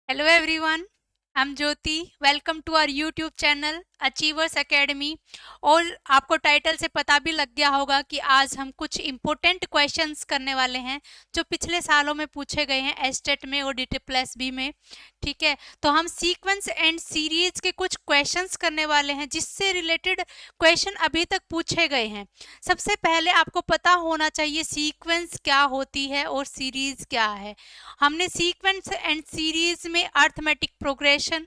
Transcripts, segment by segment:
Hello everyone, I'm Jyoti. Welcome to our YouTube channel Achievers Academy. और आपको title से पता भी लग गया होगा कि आज हम कुछ इम्पोर्टेंट क्वेश्चंस करने वाले हैं जो पिछले सालों में पूछे गए हैं एस्टेट में और DT प्लस बी में। ठीक है, तो हम सीक्वेंस एंड सीरीज के कुछ क्वेश्चंस करने वाले हैं जिससे रिलेटेड क्वेश्चन अभी तक पूछे गए हैं। सबसे पहले आपको पता होना चाहिए सीक्वेंस क्या होती है और सीरीज क्या है। हमने सीक्वेंस एंड सीरीज में arithmetic progression,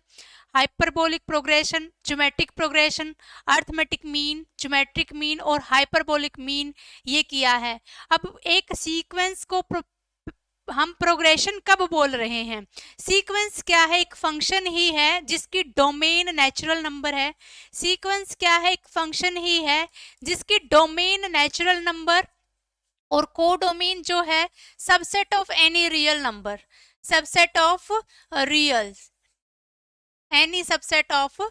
hyperbolic progression, geometric progression, arithmetic mean, geometric mean और हाइपरबोलिक मीन ये किया है। अब एक सीक्वेंस को हम प्रोग्रेशन कब बोल रहे हैं? सीक्वेंस क्या है? एक फंक्शन ही है जिसकी डोमेन नेचुरल नंबर है। सीक्वेंस क्या है? एक फंक्शन ही है जिसकी डोमेन नेचुरल नंबर और कोडोमेन जो है subset of any real number, subset of real, any subset of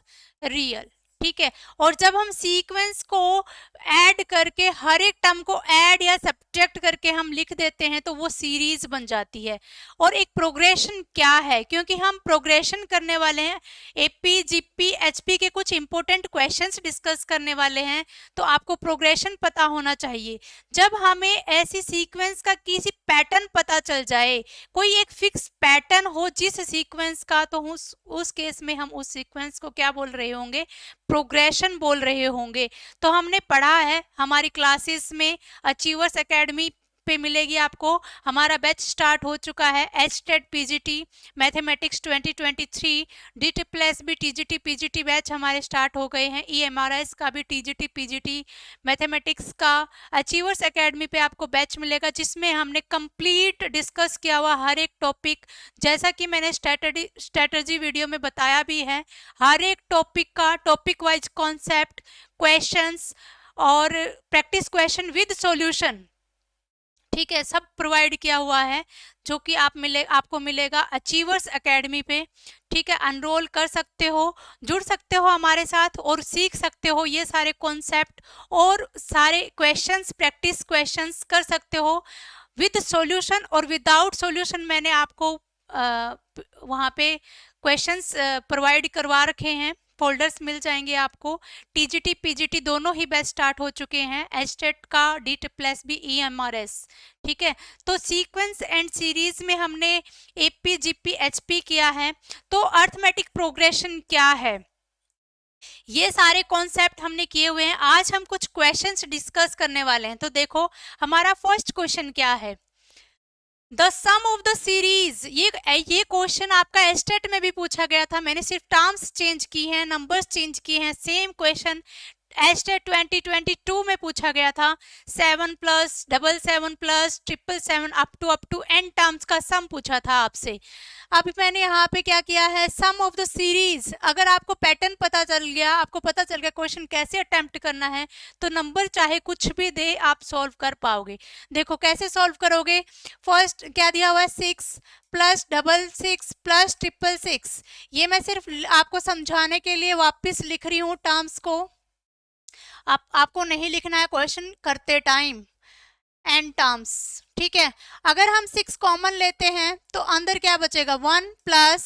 real. ठीक है, और जब हम सीक्वेंस को ऐड करके हर एक टर्म को ऐड या सब्ट्रैक्ट करके हम लिख देते हैं तो वो सीरीज बन जाती है। और एक प्रोग्रेशन क्या है? क्योंकि हम प्रोग्रेशन करने वाले हैं, एपी जीपी एचपी के कुछ इंपॉर्टेंट क्वेश्चंस डिस्कस करने वाले हैं, तो आपको प्रोग्रेशन पता होना चाहिए। जब हमें ऐसी सीक्वेंस का किसी पैटर्न पता चल जाए, कोई एक फिक्स पैटर्न हो जिस सीक्वेंस का, तो उस केस में हम उस सीक्वेंस को क्या बोल रहे होंगे? प्रोग्रेशन बोल रहे होंगे। तो हमने पढ़ा है हमारी क्लासेस में, अचीवर्स एकेडमी पे मिलेगी आपको। हमारा बैच स्टार्ट हो चुका है, HTET PGT mathematics 2023, DT plus भी TGT PGT बैच हमारे स्टार्ट हो गए हैं। EMRS का भी TGT PGT मैथमेटिक्स का अचीवर्स एकेडमी पे आपको बैच मिलेगा जिसमें हमने कंप्लीट डिस्कस किया हुआ हर एक टॉपिक, जैसा कि मैंने स्ट्रेटजी वीडियो में बताया भी है। हर एक टॉपिक का टॉपिक वाइज कॉन्सेप्ट, क्वेश्चंस और प्रैक्टिस क्वेश्चन विद सॉल्यूशन, ठीक है, सब प्रोवाइड किया हुआ है जो कि आपको मिलेगा अचीवर्स एकेडमी पे। ठीक है, अनरोल कर सकते हो, जुड़ सकते हो हमारे साथ और सीख सकते हो ये सारे कॉन्सेप्ट और सारे क्वेश्चंस, प्रैक्टिस क्वेश्चंस कर सकते हो विद सॉल्यूशन और विदाउट सॉल्यूशन। मैंने आपको वहाँ पे क्वेश्चंस प्रोवाइड करवा रखे हैं, फोल्डर्स मिल जाएंगे आपको। TGT PGT दोनों ही बैच स्टार्ट हो चुके हैं, एचटेट का, DT प्लस भी, EMRS। ठीक है, तो सीक्वेंस एंड सीरीज में हमने AP GP HP किया है। तो अर्थमेटिक प्रोग्रेशन क्या है, ये सारे कॉन्सेप्ट हमने किए हुए हैं। आज हम कुछ क्वेश्चंस डिस्कस करने वाले हैं। तो देखो हमारा फर्स्ट क्वेश्चन क्या है, the sum of the series. ये क्वेश्चन आपका एस्टेट में भी पूछा गया था, मैंने सिर्फ टर्म्स चेंज की हैं, नंबर्स चेंज किए हैं। सेम क्वेश्चन एस्टेट 2022 में पूछा गया था। 7 plus 7 plus 7 up to n terms का सम पूछा था आपसे। अब मैंने यहाँ पे क्या किया है, सम ऑफ द सीरीज। अगर आपको पैटर्न पता चल गया, आपको पता चल गया क्वेश्चन कैसे अटेम्प्ट करना है, तो नंबर चाहे कुछ भी दे आप सॉल्व कर पाओगे। देखो कैसे सॉल्व करोगे। फर्स्ट क्या दिया हुआ है, 6 प्लस 66 प्लस 666। ये मैं सिर्फ आपको समझाने के लिए वापस लिख रही हूँ टर्म्स को, आपको नहीं लिखना है क्वेश्चन करते टाइम एन टर्म्स। ठीक है, अगर हम 6 कॉमन लेते हैं तो अंदर क्या बचेगा, 1 plus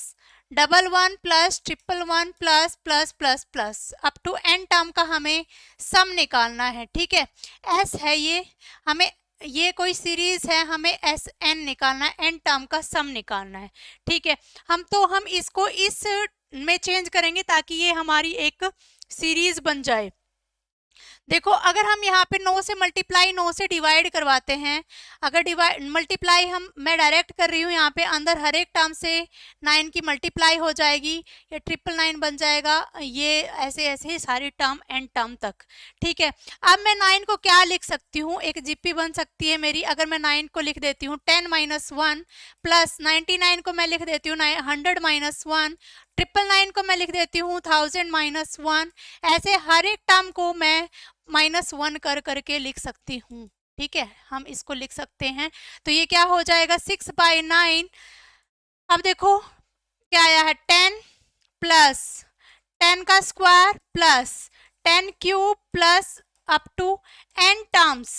11 plus 111 plus plus plus plus up to n term का हमें सम निकालना है। ठीक है, एस है ये, हमें ये कोई सीरीज है, हमें एस एन निकालना है, एन टर्म का सम निकालना है। ठीक है, हम इसको इस में चेंज करेंगे ताकि ये हमारी एक सीरीज बन जाए। देखो अगर हम यहाँ पे 9 से मल्टीप्लाई 9 से डिवाइड करवाते हैं, अगर डिवाइड मल्टीप्लाई मैं डायरेक्ट कर रही हूँ, यहाँ पे अंदर हर एक टर्म से 9 की मल्टीप्लाई हो जाएगी, ये 999 बन जाएगा, ये ऐसे ऐसे सारी टर्म एंड टर्म तक। ठीक है, अब मैं 9 को क्या लिख सकती हूँ, एक जीपी बन सकती है मेरी। अगर मैं 9 को लिख देती हूँ 10 - 1 प्लस 99 को मैं लिख देती हूँ 100 - 1, 999 को मैं लिख देती हूँ 1000 - 1। ऐसे हर एक टर्म को मैं -1 कर करके लिख सकती हूँ। ठीक है, हम इसको लिख सकते हैं। तो ये क्या हो जाएगा, 6/9। अब देखो क्या आया है, 10 प्लस 10 का square plus 10 cube plus up to n terms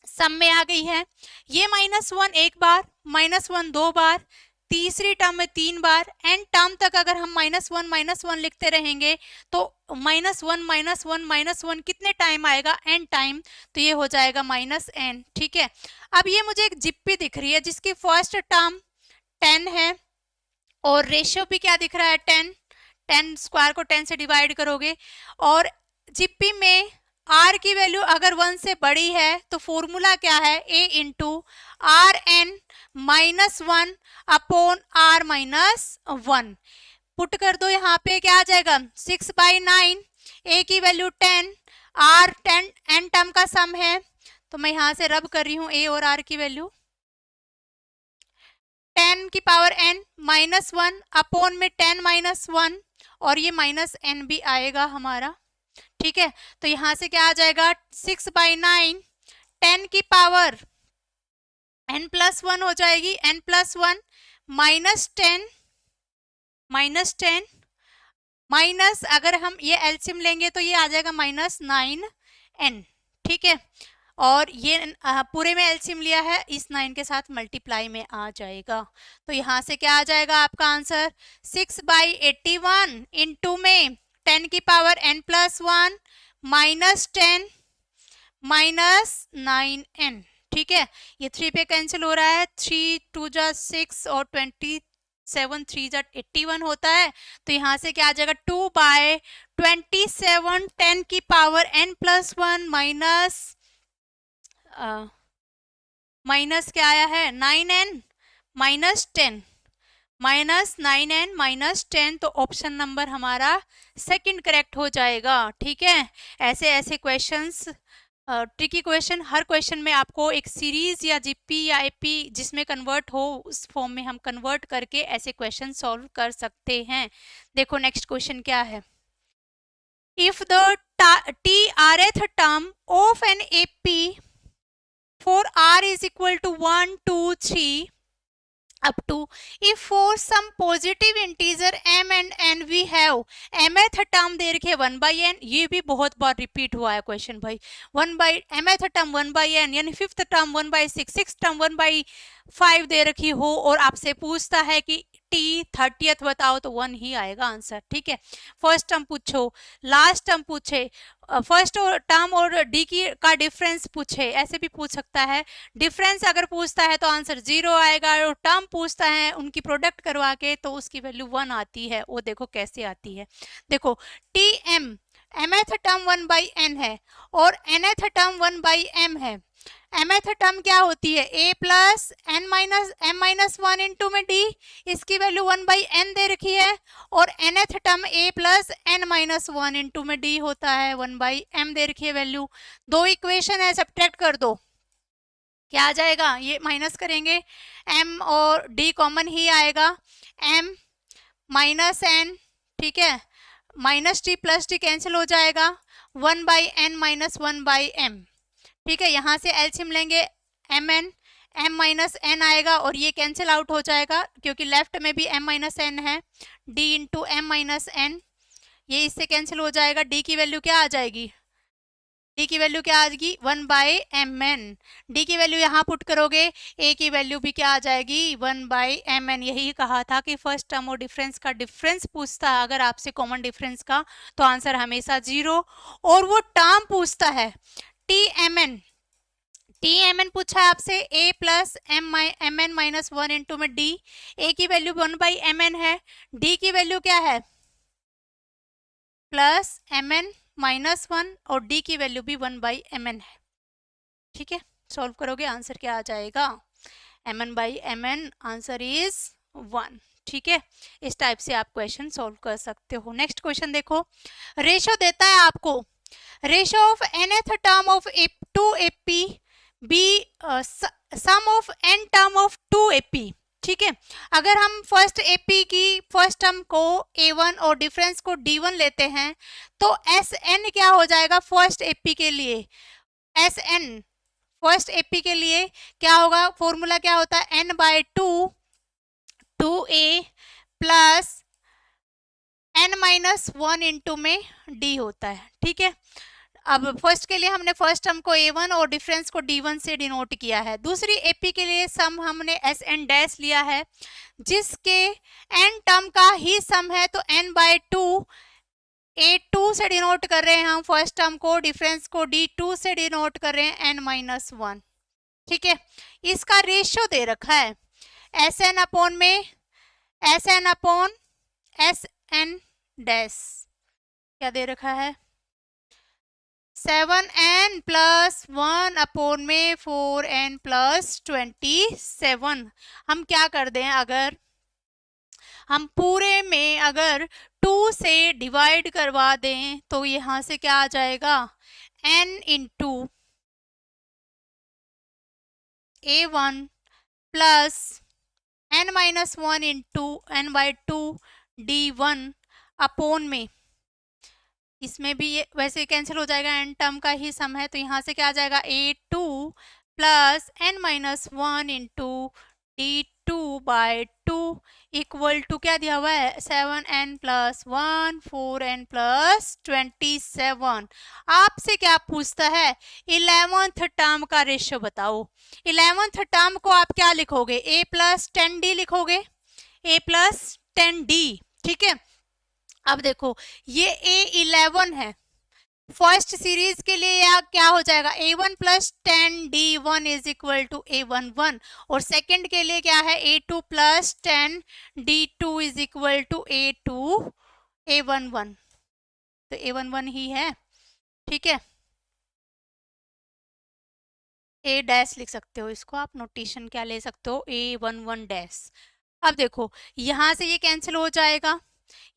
sum में आ गई है। ये -1 एक बार, -1 दो बार, तीसरी टर्म में 3 बार, एन टर्म तक अगर हम -1 लिखते रहेंगे तो -1 कितने टाइम आएगा, एन टाइम, तो ये हो जाएगा -n। ठीक है, अब ये मुझे एक जिप्पी दिख रही है जिसकी फर्स्ट टर्म 10 है और रेशियो भी क्या दिख रहा है, 10 स्क्वायर को 10 से डिवाइड करोगे, और जिप्पी में r की वैल्यू अगर 1 से बड़ी है तो फॉर्मूला क्या है, a into r n -1 upon r -1। Put कर दो, यहाँ पे क्या आ जाएगा 6/9, a की वैल्यू 10, r 10 n टर्म का सम है, तो मैं यहाँ से रब कर रही हूँ a और r की वैल्यू, 10 की पावर n -1 अपॉन में 10 -1 और ये -n भी आएगा हमारा। ठीक है, तो यहां से क्या आ जाएगा 6/9, 10 की पावर n+1 हो जाएगी, n+1 -10 माइनस अगर हम ये एलसीएम लेंगे तो ये आ जाएगा -9n। ठीक है, और ये पूरे में एलसीएम लिया है, इस 9 के साथ मल्टीप्लाई में आ जाएगा, तो यहाँ से क्या आ जाएगा आपका आंसर 6/81 इंटू में 10 की पावर n+1 -10 -9n। ठीक है, ये 3 पे कैंसिल हो रहा है, 3 2 जा 6 और 27 3 जा 81 होता है, तो यहाँ से क्या आ जाएगा 2/27 10 की पावर n+1 माइनस क्या आया है 9n -10 -9n तो ऑप्शन नंबर हमारा सेकंड करेक्ट हो जाएगा। ठीक है, ऐसे ऐसे क्वेश्चंस, ट्रिकी क्वेश्चन, हर क्वेश्चन में आपको एक सीरीज या जीपी या एपी जिसमें कन्वर्ट हो उस फॉर्म में हम कन्वर्ट करके ऐसे क्वेश्चन सॉल्व कर सकते हैं। देखो नेक्स्ट क्वेश्चन क्या है, if the TRth term of an AP for r is equal to 1 2 3 up to, if for some positive integer m and n we have mth term दे रखे 1/n, ये भी बहुत बार रिपीट हुआ है क्वेश्चन भाई, mth टर्म 1/n यानी fifth term 1/6, six term 1/5 दे रखी हो और आपसे पूछता है कि t 30th बताओ तो 1 ही आएगा आंसर। ठीक है, फर्स्ट टर्म पूछो, लास्ट टर्म पूछे, फर्स्ट टर्म और डी की का डिफरेंस पूछे, ऐसे भी पूछ सकता है। डिफरेंस अगर पूछता है तो आंसर 0 आएगा, और टर्म पूछता है उनकी प्रोडक्ट करवा के तो उसकी वैल्यू 1 आती है। वो देखो कैसे आती है, देखो T M mth term 1/n है और nth टर्म 1/m है। mth टर्म क्या होती है a plus n minus m minus 1 into में d, इसकी वैल्यू 1/n दे रखी है, और nth term a plus n minus 1 into में d होता है, 1/m दे रखी है वैल्यू। दो इक्वेशन है, सब्ट्रैक्ट कर दो, क्या आ जाएगा, ये माइनस करेंगे m और d कॉमन ही आएगा, m माइनस n, ठीक है, minus T plus T cancel हो जाएगा, 1/n माइनस 1/m। ठीक है, यहाँ से एलसीएम लेंगे mn, m माइनस n आएगा और ये कैंसिल आउट हो जाएगा क्योंकि लेफ्ट में भी m माइनस n है, d into m minus n, ये इससे कैंसिल हो जाएगा, d की वैल्यू क्या आ जाएगी, d की वैल्यू क्या आ जाएगी 1/mn। d की वैल्यू यहाँ पुट करोगे, a की वैल्यू भी क्या आ जाएगी 1/mn। यही कहा था कि फर्स्ट टर्म और डिफरेंस का डिफरेंस पूछता है अगर आपसे कॉमन डिफरेंस का तो आंसर हमेशा 0, और वो टर्म पूछता है TMN पूछा है आपसे a plus mn minus 1 into में d, a की वैल्यू 1/mn है, d की वैल्यू क्या है प्लस mn माइनस 1 और d की वैल्यू भी 1/mn है। ठीक है, सॉल्व करोगे आंसर क्या आ जाएगा mn/mn, आंसर इज 1। ठीक है, इस टाइप से आप क्वेश्चन सॉल्व कर सकते हो। नेक्स्ट क्वेश्चन देखो, रेशो देता है आपको, ratio of nth term of 2 AP be sum of n term of 2 AP। ठीक है, अगर हम फर्स्ट AP की फर्स्ट टर्म को A1 और डिफरेंस को D1 लेते हैं तो SN क्या हो जाएगा फर्स्ट AP के लिए, SN फर्स्ट AP के लिए क्या होगा, फॉर्मूला क्या होता है n/2 2a plus n minus 1 into में d होता है। ठीक है, अब फर्स्ट के लिए हमने फर्स्ट टर्म को a1 और डिफरेंस को d1 से डिनोट किया है। दूसरी एपी के लिए सम हमने sn डैश लिया है, जिसके n टर्म का ही सम है, तो n/2 a2 से डिनोट कर रहे हैं हम फर्स्ट टर्म को, डिफरेंस को d2 से डिनोट कर रहे हैं n-1। ठीक है, इसका रेशियो दे रखा है sn अपॉन में sn अपॉन sn डैश, क्या दे रखा है 7n प्लस 1 अपॉन में 4n प्लस 27। हम क्या कर दें, अगर हम पूरे में अगर 2 से डिवाइड करवा दें तो यहां से क्या आ जाएगा n into a1 plus n-1 into n/2 d1 upon में, इसमें भी ये वैसे कैंसिल हो जाएगा, एन टर्म का ही सम है, तो यहाँ से क्या आ जाएगा a2 plus n-1 into d2/2 equal to क्या दिया हुआ है 7n प्लस 1 4n प्लस 27। आपसे क्या पूछता है 11th टर्म का रेशियो बताओ। 11th टर्म को आप क्या लिखोगे a प्लस 10d लिखोगे, a प्लस 10d। ठीक है, अब देखो ये a11 है, फर्स्ट सीरीज के लिए यह क्या हो जाएगा a1 plus 10d1 is equal to a11, और सेकंड के लिए क्या है a2 plus 10d2 is equal to a11, तो a11 ही है। ठीक है, a डैश लिख सकते हो इसको आप, नोटेशन क्या ले सकते हो a11 डैश। अब देखो यहां से ये कैंसिल हो जाएगा,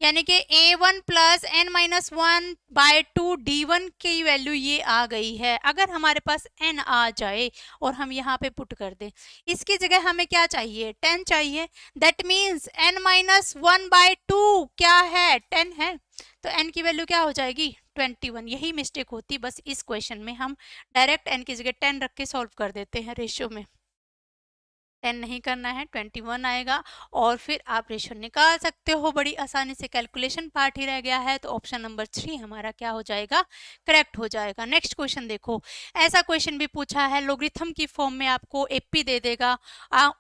यानी कि a1 प्लस n-1/2 d1 की वैल्यू ये आ गई है। अगर हमारे पास n आ जाए और हम यहाँ पे पुट कर दें, इसकी जगह हमें क्या चाहिए 10 चाहिए, दैट मीन्स n-1/2 क्या है 10 है, तो n की वैल्यू क्या हो जाएगी 21। यही मिस्टेक होती बस इस क्वेश्चन में, हम डायरेक्ट n की जगह 10 रख के सॉल्व कर देते हैं, रेशियो में 10 नहीं करना है 21 आएगा, और फिर आप रेशियो निकाल सकते हो बड़ी आसानी से। कैलकुलेशन पार्ट ही रह गया है, तो ऑप्शन नंबर 3 हमारा क्या हो जाएगा करेक्ट हो जाएगा। नेक्स्ट क्वेश्चन देखो, ऐसा क्वेश्चन भी पूछा है लोगरिथम की फॉर्म में, आपको एपी दे देगा,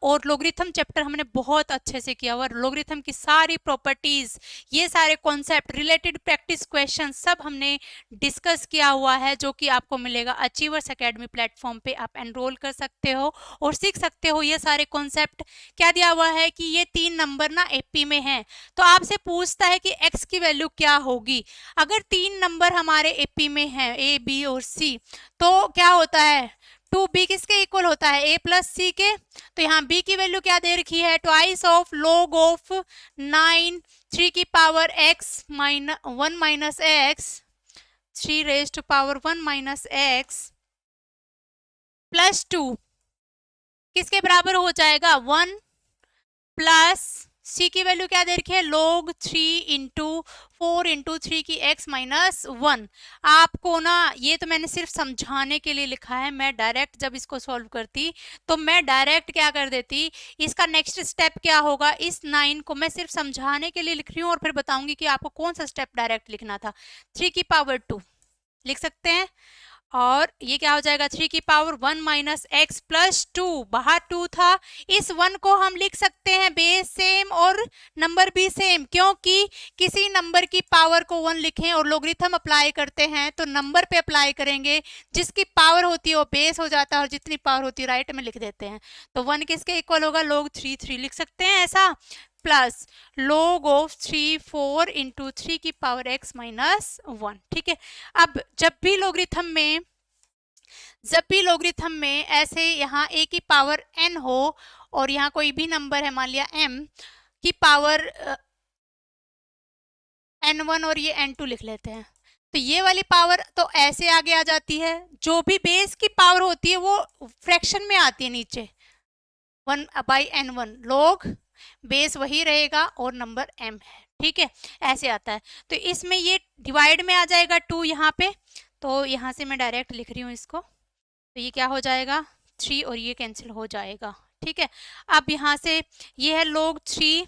और लोगरिथम चैप्टर हमने बहुत अच्छे से किया हुआ, लोगरिथम की सारी प्रॉपर्टीज, ये सारे कॉन्सेप्ट रिलेटेड प्रैक्टिस क्वेश्चन सब हमने डिस्कस किया हुआ है, जो कि आपको मिलेगा अचीवर्स एकेडमी प्लेटफॉर्म पे। आप एनरोल कर सकते हो और सीख सकते हो ये सारे कॉन्सेप्ट। क्या दिया हुआ है कि ये 3 नंबर ना एपी में हैं, तो आपसे पूछता है कि x की वैल्यू क्या होगी। अगर 3 नंबर हमारे एपी में हैं a b और c, तो क्या होता है 2b किसके इक्वल होता है a प्लस c के, तो यहाँ b की वैल्यू क्या दे रखी है ट्वाइस ऑफ log ऑफ 9 3 की power x 1 minus x 3 raise to power 1 minus x plus 2 किसके बराबर हो जाएगा 1 प्लस c की वैल्यू क्या दे रखी है log 3 इंटू 4 इंटू 3 की x माइनस 1। आपको ना ये तो मैंने सिर्फ समझाने के लिए लिखा है, मैं डायरेक्ट जब इसको सॉल्व करती तो मैं डायरेक्ट क्या कर देती, इसका नेक्स्ट स्टेप क्या होगा, इस 9 को मैं सिर्फ समझाने के लिए लिख रही हूँ और फिर बताऊंगी कि आपको कौन सा स्टेप डायरेक्ट लिखना था। 3 की पावर 2 लिख सकते हैं, और ये क्या हो जाएगा 3 की पावर 1 माइनस एक्स प्लस 2, बाहर 2 था, इस 1 को हम लिख सकते हैं बेस सेम और नंबर भी सेम, क्योंकि किसी नंबर की पावर को 1 लिखें और लोगरिथम अप्लाई करते हैं तो नंबर पे अप्लाई करेंगे, जिसकी पावर होती है वो बेस हो जाता है और जितनी पावर होती है राइट में लिख देते हैं। तो 1 किसके इक्वल होगा log 3 लिख सकते हैं ऐसा, प्लस log ऑफ 3 4 इंटू 3 की पावर x माइनस 1। ठीक है, अब जब भी लोगरिथम में ऐसे यहाँ a की पावर n हो और यहाँ कोई भी नंबर है मान लिया m की पावर n1 और ये n2 लिख लेते हैं, तो ये वाली पावर तो ऐसे आगे आ जाती है, जो भी बेस की पावर होती है वो फ्रैक्शन में आती है नीचे 1/n1, log बेस वही रहेगा और नंबर m है। ठीक है, ऐसे आता है, तो इसमें ये डिवाइड में आ जाएगा 2 यहाँ पे, तो यहाँ से मैं डायरेक्ट लिख रही हूँ इसको, तो ये क्या हो जाएगा 3 और ये कैंसिल हो जाएगा। ठीक है, अब यहाँ से ये है log 3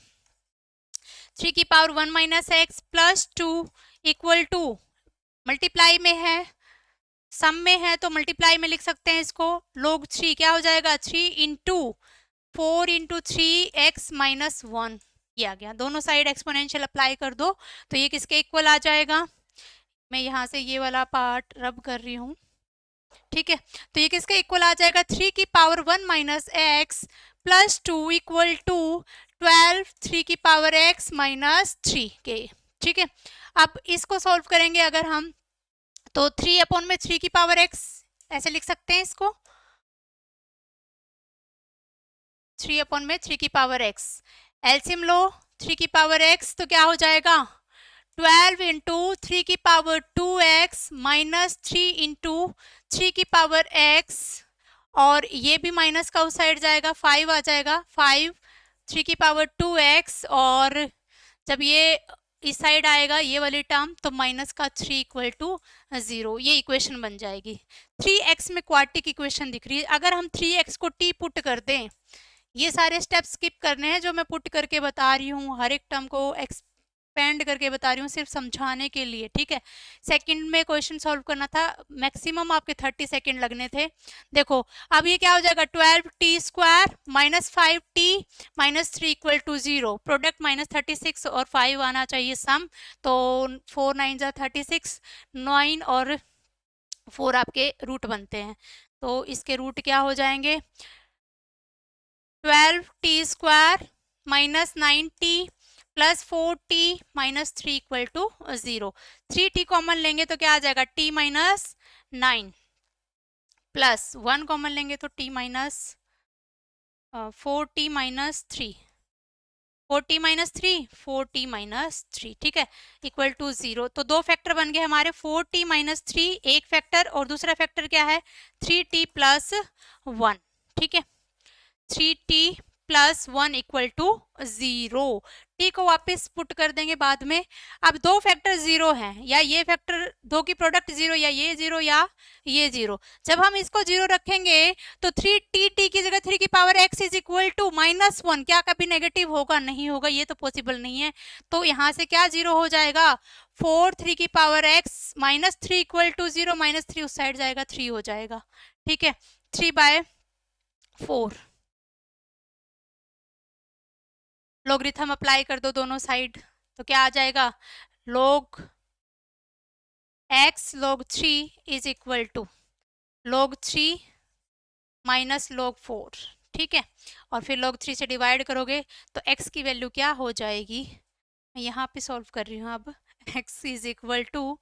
की power 1 minus x plus 2 equal to multiply में है सम में है तो मल्टीप्लाई में लिख सकते हैं इसको। log 3 क्या हो जाएगा, 3 इंटू 4 इंटू 3x-1, ये आ गया। दोनों साइड एक्सपोनेंशियल अप्लाई कर दो तो ये किसके इक्वल आ जाएगा। मैं यहाँ से ये वाला पार्ट रब कर रही हूँ, ठीक है। तो ये किसके इक्वल आ जाएगा, 3 की power 1 minus x plus 2 equal to 12 3 की पावर x माइनस 3 के, ठीक है। अब इसको सॉल्व करेंगे अगर हम, तो 3 अपॉन में 3 की पावर x ऐसे लिख सकते हैं इसको, 3 अपॉन में 3 की पावर x। एलसीएम लो 3 की पावर x तो क्या हो जाएगा, 12 इंटू 3 की पावर 2x माइनस 3 इंटू 3 की पावर x, और ये भी माइनस का उस साइड जाएगा, 5 आ जाएगा, 5 3 की पावर 2x, और जब ये इस साइड आएगा ये वाली टर्म तो माइनस का 3 इक्वल टू 0, ये इक्वेशन बन जाएगी। 3x में क्वाड्रेटिक इक्वेशन दिख रही है। अगर हम 3x को t पुट कर दें, ये सारे स्टेप्स स्किप करने हैं जो मैं पुट करके बता रही हूँ, हर एक टर्म को एक्सपेंड करके बता रही हूँ सिर्फ समझाने के लिए, ठीक है। सेकंड में क्वेश्चन सॉल्व करना था, मैक्सिमम आपके 30 सेकंड लगने थे। देखो अब ये क्या हो जाएगा, 12t square minus 5t minus 3 equal to 0, product minus 36 और 5 आना चाहिए सम, तो 4 9 जा 36, 9 और 4 आपके रूट बनते हैं, तो इसके रूट क्या हो जाएंगे, 12t square minus 9t plus 4t minus 3 equal to 0। 3t common लेंगे तो क्या आ जाएगा, t माइनस 9 प्लस 1 कॉमन लेंगे तो t minus 4t minus 3, 4t minus 3 4t minus 3, ठीक है, इक्वल टू 0। तो दो फैक्टर बन गए हमारे, 4t माइनस 3 एक फैक्टर, और दूसरा फैक्टर क्या है 3t प्लस 1, ठीक है। 3t plus 1 equal to 0, t को वापस पुट कर देंगे बाद में। अब दो फैक्टर 0 हैं, या ये फैक्टर दो की प्रोडक्ट 0, या ये 0 या ये 0। जब हम इसको 0 रखेंगे तो 3t की जगह 3 की power x is equal to -1, क्या कभी नेगेटिव होगा, नहीं होगा, ये तो पॉसिबल नहीं है। तो यहाँ से क्या 0 हो जाएगा, 4 3 की power x minus 3 equal to 0, minus 3 उस साइड जाएगा, 3 हो जाएगा, ठीक है। 3/4 लोगरिथम अप्लाई कर दो दोनों साइड, तो क्या आ जाएगा, log x log 3 is equal to log 3 minus log 4, ठीक है। और फिर log 3 से डिवाइड करोगे तो x की वैल्यू क्या हो जाएगी, मैं यहाँ पे सॉल्व कर रही हूँ अब, x is equal to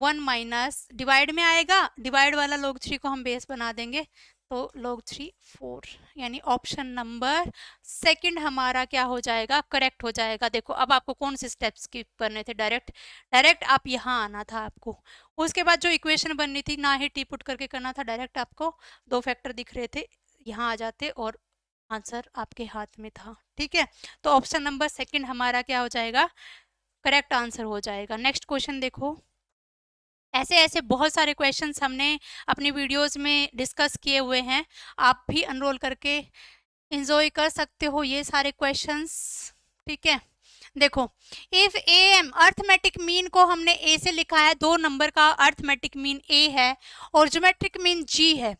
1 minus, divide में आएगा, डिवाइड वाला log 3 को हम बेस बना देंगे, तो log 3 4, यानी ऑप्शन नंबर सेकंड हमारा क्या हो जाएगा, करेक्ट हो जाएगा। देखो अब आपको कौन से स्टेप्स स्किप करने थे, डायरेक्ट आप यहाँ आना था आपको, उसके बाद जो इक्वेशन बननी थी ना ही टी पुट करके करना था, डायरेक्ट आपको दो फैक्टर दिख रहे थे, यहाँ आ जाते और आंसर आपके हाथ में था, ठीक है। तो ऑप्शन नंबर सेकंड हमारा क्या हो जाएगा, करेक्ट आंसर हो जाएगा। नेक्स्ट क्वेश्चन देखो, ऐसे ऐसे बहुत सारे क्वेश्चंस हमने अपनी वीडियोस में डिस्कस किए हुए हैं, आप भी एनरोल करके एंजॉय कर सकते हो ये सारे क्वेश्चंस, ठीक है। देखो if A M arithmetic mean को हमने ए से लिखा है, 2 नंबर का अर्थमेटिक मीन ए है और ज्योमेट्रिक मीन जी है,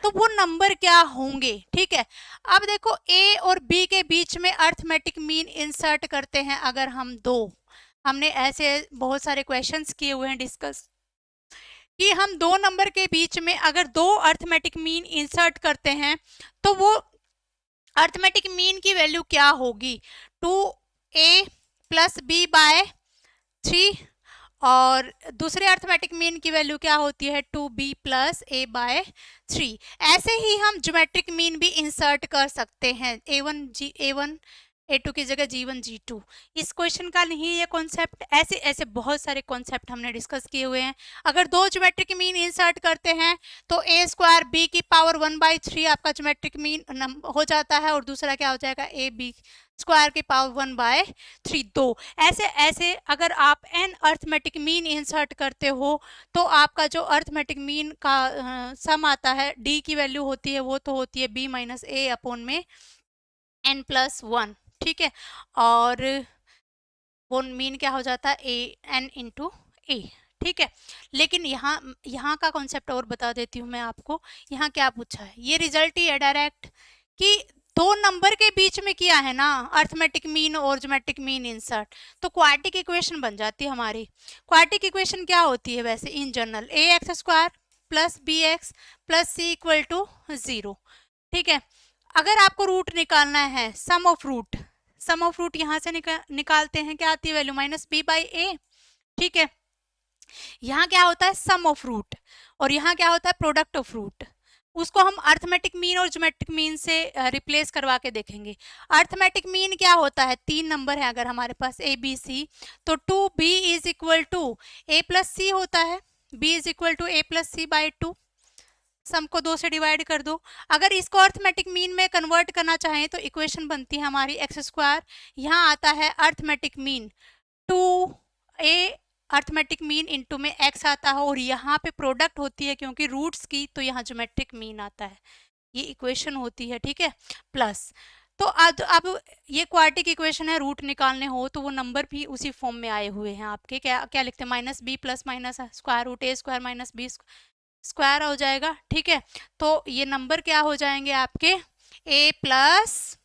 तो वो नंबर क्या होंगे, ठीक है। अब देखो ए और बी के बीच में अर्थमेटिक मीन इंसर्ट करते हैं, अगर हम दो, हमने ऐसे बहुत सारे क्वेश्चंस किए हुए हैं डिस्कस, कि हम दो नंबर के बीच में अगर दो अर्थमेटिक मीन इंसर्ट करते हैं तो वो अर्थमेटिक मीन की वैल्यू क्या होगी, 2a प्लस बी बाय 3, और दूसरे अर्थमेटिक मीन की वैल्यू क्या होती है, 2b प्लस a बाय 3। ऐसे ही हम ज्योमेट्रिक मीन भी इंसर्ट कर सकते हैं, a1 a2 की जगह g1 g2। इस क्वेश्चन का नहीं ये कॉन्सेप्ट, ऐसे ऐसे बहुत सारे कॉन्सेप्ट हमने डिस्कस किए हुए हैं। अगर दो ज्योमेट्रिक मीन इंसर्ट करते हैं तो a स्क्वायर b की पावर 1/3 आपका ज्योमेट्रिक मीन हो जाता है, और दूसरा क्या हो जाएगा, a b स्क्वायर की पावर 1/3। दो ऐसे ऐसे अगर आप n अर्थमेटिक मीन इंसर्ट करते हो तो आपका जो अर्थमेटिक मीन का सम आता है, d की वैल्यू होती है वो तो होती है b माइनस a अपॉन में n+1, ठीक है, और वो मीन क्या हो जाता है, a n इंटू a, ठीक है। लेकिन यहाँ का कॉन्सेप्ट और बता देती हूँ मैं आपको। यहाँ क्या पूछा है, ये रिजल्ट ही है डायरेक्ट कि दो नंबर के बीच में किया है ना अर्थमेटिक मीन और ज्योमेट्रिक मीन इंसर्ट, तो क्वाड्रेटिक इक्वेशन बन जाती है हमारी। क्वाड्रेटिक इक्वेशन क्या होती है वैसे in general, a x square plus b x plus c equal to 0। ठीक है। अगर आपको रूट निकालना है, सम ऑफ रूट यहाँ से निकालते हैं, क्या आती है वैल्यू, माइनस बी बाई ए। ठीक है। यहाँ क्या होता है सम ऑफ रूट, और यहाँ क्या होता है प्रोडक्ट ऑफ रूट। उसको हम अर्थमेटिक मीन और ज्योमेट्रिक मीन से रिप्लेस करवा के देखेंगे। अर्थमेटिक मीन क्या होता है, 3 नंबर है अगर हमारे पास ए बी सी, तो 2b is equal to A plus C होता है, b is equal to A plus C by 2। Sum को 2 से डिवाइड कर दो। अगर इसको अर्थमेटिक मीन में कन्वर्ट करना चाहें तो इक्वेशन बनती है हमारी एक्स स्क्वायर, यहाँ आता है arithmetic mean 2a arithmetic mean into में x आता है, और यहाँ पे प्रोडक्ट होती है क्योंकि रूट्स की, तो यहाँ ज्योमेट्रिक मीन आता है, ये इक्वेशन होती है। ठीक है। प्लस तो अब ये क्वाड्रेटिक इक्वेशन है, रूट निकालने हो तो वो नंबर भी उसी फॉर्म में आए हुए हैं आपके। क्या क्या लिखते हैं, minus B plus minus square root ए स्क्वायर माइनस बी स्क्वायर हो जाएगा। ठीक है। तो ये नंबर क्या हो जाएंगे आपके, a plus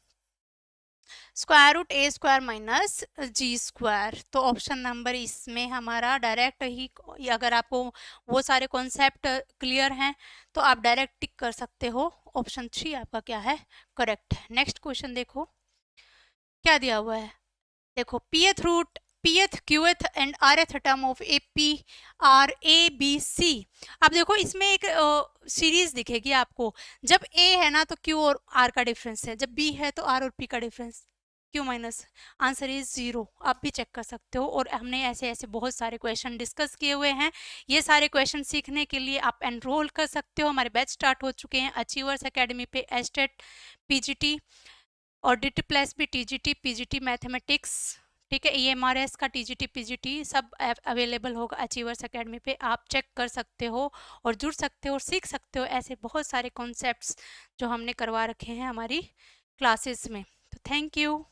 square root A square minus g square. तो ऑप्शन नंबर इसमें हमारा डायरेक्ट ही, अगर आपको वो सारे कॉन्सेप्ट क्लियर हैं तो आप डायरेक्ट टिक कर सकते हो, ऑप्शन 3 आपका क्या है, करेक्ट है। नेक्स्ट क्वेश्चन देखो क्या दिया हुआ है, देखो pth root pth qth and rth term of A P R A B C. अब देखो इसमें एक सीरीज दिखेगी आपको, जब a है ना तो q और r का डिफरेंस है, जब b है तो r और p का difference, q minus, answer is 0। आप भी चेक कर सकते हो, और हमने ऐसे ऐसे बहुत सारे क्वेश्चन डिस्कस किए हुए हैं। ये सारे क्वेश्चन सीखने के लिए आप एनरोल कर सकते हो, हमारे बैच स्टार्ट हो चुके हैं अचीवर्स एकेडमी पे, एस्टेट पीजीटी और DT प्लस भी, TGT PGT मैथमेटिक्स, ठीक है, EMRS का TGT PGT सब अवेलेबल होगा अचीवर्स एकेडमी पे। आप चेक कर सकते हो और जुड़ सकते हो और सीख सकते हो ऐसे बहुत सारे कॉन्सेप्ट्स जो हमने करवा रखे हैं हमारी क्लासेस में। तो थैंक यू।